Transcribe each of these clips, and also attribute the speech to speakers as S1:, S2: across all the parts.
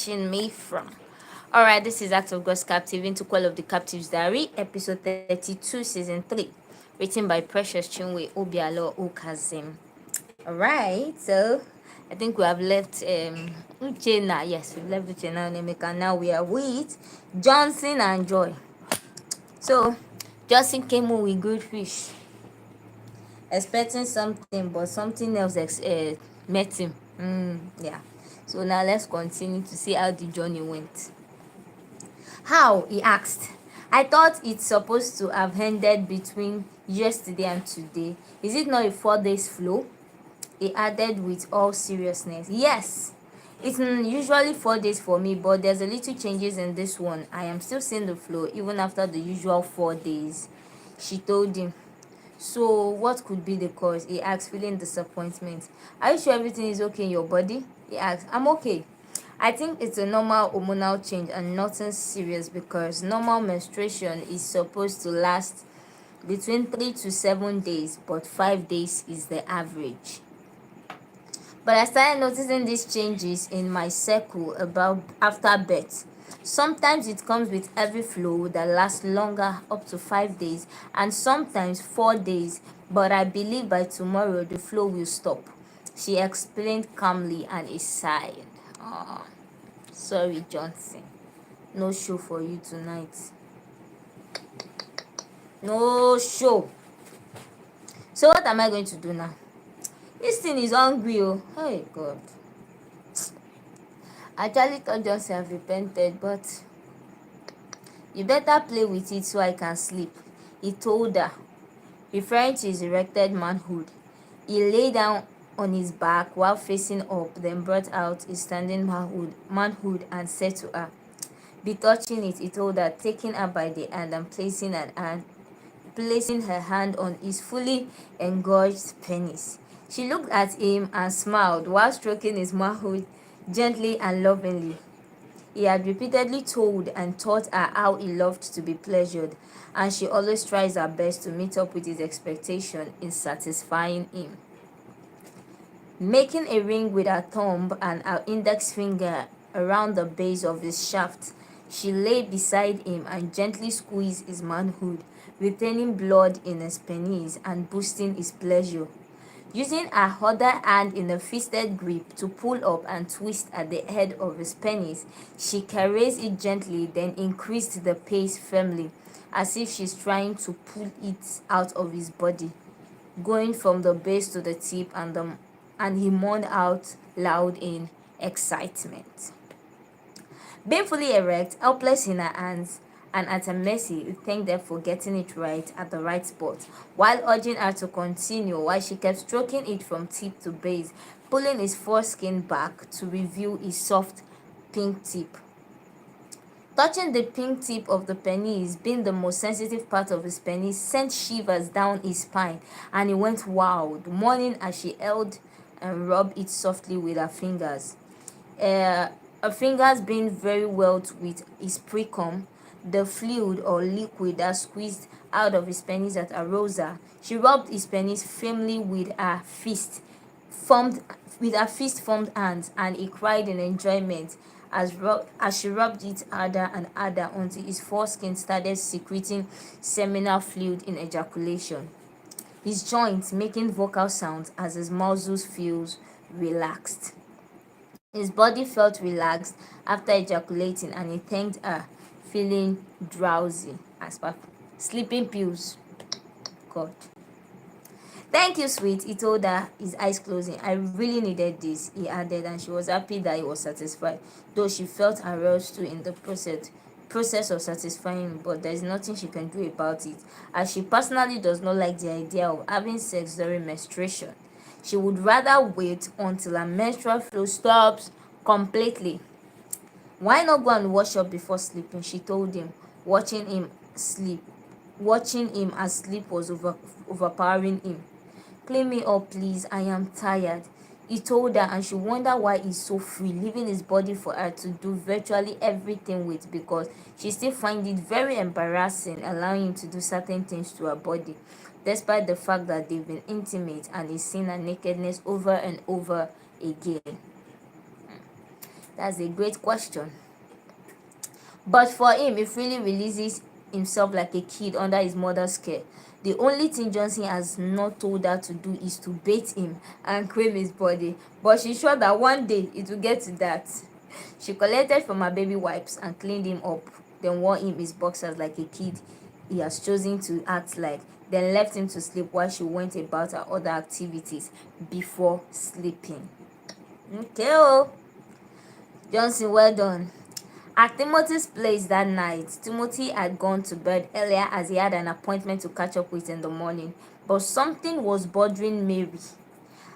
S1: watching me from. Alright, this is Act of God's Captive into Call of the Captive's Diary, episode 32, season 3, written by Precious Chinwe Obialor-Ukazim. Alright, so I think we have left Uchenna. Yes, we've left Uchenna and Emeka. Now we are with Johnson and Joy. So Johnson came home with good fish, expecting something, but something else met him. Yeah. So now let's continue to see how the journey went. How? He asked. I thought it's supposed to have ended between yesterday and today. Is it not a 4 days flow? He added with all seriousness. Yes, it's usually 4 days for me, but there's a little changes in this one. I am still seeing the flow even after the usual 4 days, she told him. So what could be the cause? He asked, feeling disappointment. Are you sure everything is okay in your body? He asked. I'm okay. I think it's a normal hormonal change and nothing serious, because normal menstruation is supposed to last between 3 to 7 days, but 5 days is the average. But I started noticing these changes in my cycle about after birth. Sometimes it comes with heavy flow that lasts longer, up to 5 days, and sometimes 4 days, but I believe by tomorrow the flow will stop, she explained calmly, and he sighed. Oh, sorry, Johnson. No show for you tonight. No show. So what am I going to do now? This thing is hungry, oh. Hey, God. I actually thought Johnson have repented, but you better play with it so I can sleep, he told her, referring to his erected manhood. He lay down on his back while facing up, then brought out his standing manhood and said to her, be touching it, he told her, taking her by the hand and placing her hand on his fully engorged penis. She looked at him and smiled while stroking his manhood gently and lovingly. He had repeatedly told and taught her how he loved to be pleasured, and she always tries her best to meet up with his expectation in satisfying him. Making a ring with her thumb and her index finger around the base of his shaft, she lay beside him and gently squeezed his manhood, retaining blood in his penis and boosting his pleasure. Using her other hand in a fisted grip to pull up and twist at the head of his penis, she caressed it gently, then increased the pace firmly, as if she's trying to pull it out of his body, going from the base to the tip, and he moaned out loud in excitement. Being fully erect, helpless in her hands, and at her mercy, he thanked her for getting it right at the right spot, while urging her to continue while she kept stroking it from tip to base, pulling his foreskin back to reveal his soft pink tip. Touching the pink tip of the penis, being the most sensitive part of his penis, sent shivers down his spine, and he went wild, moaning as she held and rubbed it softly with her fingers. Her fingers being very wet with his precum, the fluid or liquid that squeezed out of his penis at Arosa. She rubbed his penis firmly with her formed hands, and he cried in enjoyment as she rubbed it harder and harder until his foreskin started secreting seminal fluid in ejaculation, his joints making vocal sounds as his muscles feels relaxed. His body felt relaxed after ejaculating, and he thanked her, feeling drowsy as per sleeping pills. God. Thank you, sweet, he told her, his eyes closing. I really needed this, he added, and she was happy that he was satisfied, though she felt aroused too in the process of satisfying him, but there is nothing she can do about it, as she personally does not like the idea of having sex during menstruation. She would rather wait until her menstrual flow stops completely. Why not go and wash up before sleeping, she told him, watching him as sleep was overpowering him. Clean me up, please, I am tired, he told her, and she wondered why he's so free, leaving his body for her to do virtually everything with, because she still finds it very embarrassing allowing him to do certain things to her body, despite the fact that they've been intimate and he's seen her nakedness over and over again. That's a great question. But for him, he freely releases himself like a kid under his mother's care. The only thing Johnson has not told her to do is to bathe him and cream his body. But she's sure that one day it will get to that. She collected from her baby wipes and cleaned him up, then wore him his boxers like a kid he has chosen to act like, then left him to sleep while she went about her other activities before sleeping. Okay, oh, Johnson, well done. At Timothy's place that night, Timothy had gone to bed earlier as he had an appointment to catch up with in the morning. But something was bothering Mary,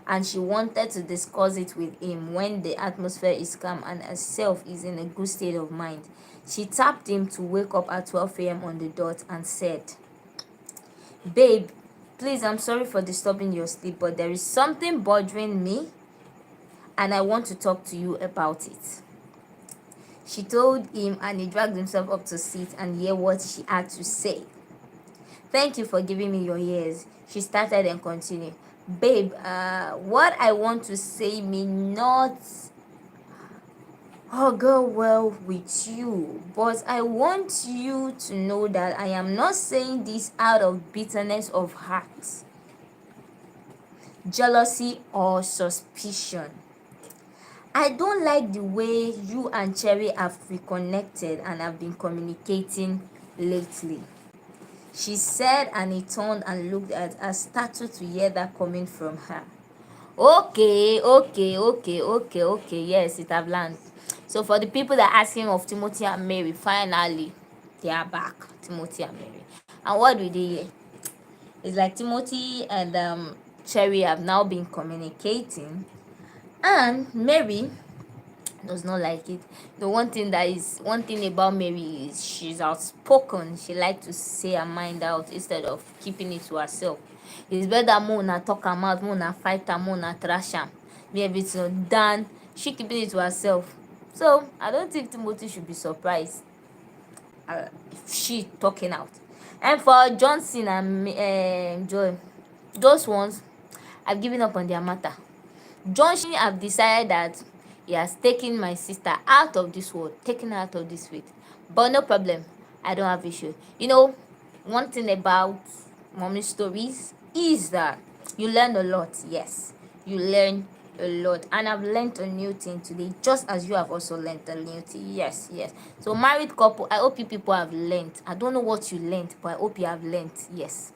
S1: and she wanted to discuss it with him. When the atmosphere is calm and herself is in a good state of mind, she tapped him to wake up at 12 a.m. on the dot and said, "Babe, please, I'm sorry for disturbing your sleep, but there is something bothering me and I want to talk to you about it." She told him, and he dragged himself up to sit and hear what she had to say. "Thank you for giving me your ears," she started and continued. "Babe, what I want to say may not go well with you, but I want you to know that I am not saying this out of bitterness of heart, jealousy, or suspicion. I don't like the way you and Cherry have reconnected and have been communicating lately," she said, and he turned and looked at her, startled to hear that coming from her. Okay, yes, it have landed. So for the people that are asking of Timothy and Mary, finally they are back. Timothy and Mary. And what do they hear? It's like Timothy and Cherry have now been communicating, and Mary does not like it. The one thing about Mary is she's outspoken. She likes to say her mind out instead of keeping it to herself. It's better more na talk am out, more na fight am, more na trash am, be everything than she keeping it to herself. So I don't think Timothy should be surprised if she talking out. And for Johnson and Joy, those ones have given up on their matter. Johnson have decided that he has taken my sister out of this world, taken her out of this world. But no problem, I don't have issue. One thing about mommy stories is that you learn a lot. Yes, you learn a lot, and I've learned a new thing today, just as you have also learned a new thing. Yes. So married couple, I hope you people have learned. I don't know what you learned, but I hope you have learned. Yes.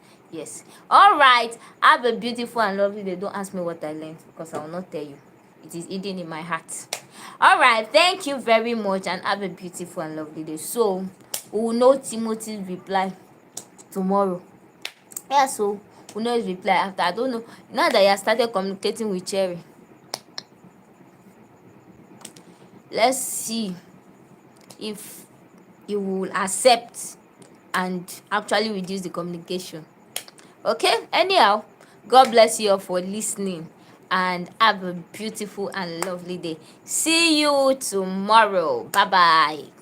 S1: All right. Have a beautiful and lovely day. Don't ask me what I learned, because I will not tell you. It is hidden in my heart. All right. Thank you very much, and have a beautiful and lovely day. So we will know Timothy's reply tomorrow. Yeah. So we know his reply after. I don't know. Now that he has started communicating with Cherry, let's see if he will accept and actually reduce the communication. Okay, anyhow, God bless you all for listening, and have a beautiful and lovely day. See you tomorrow. Bye bye.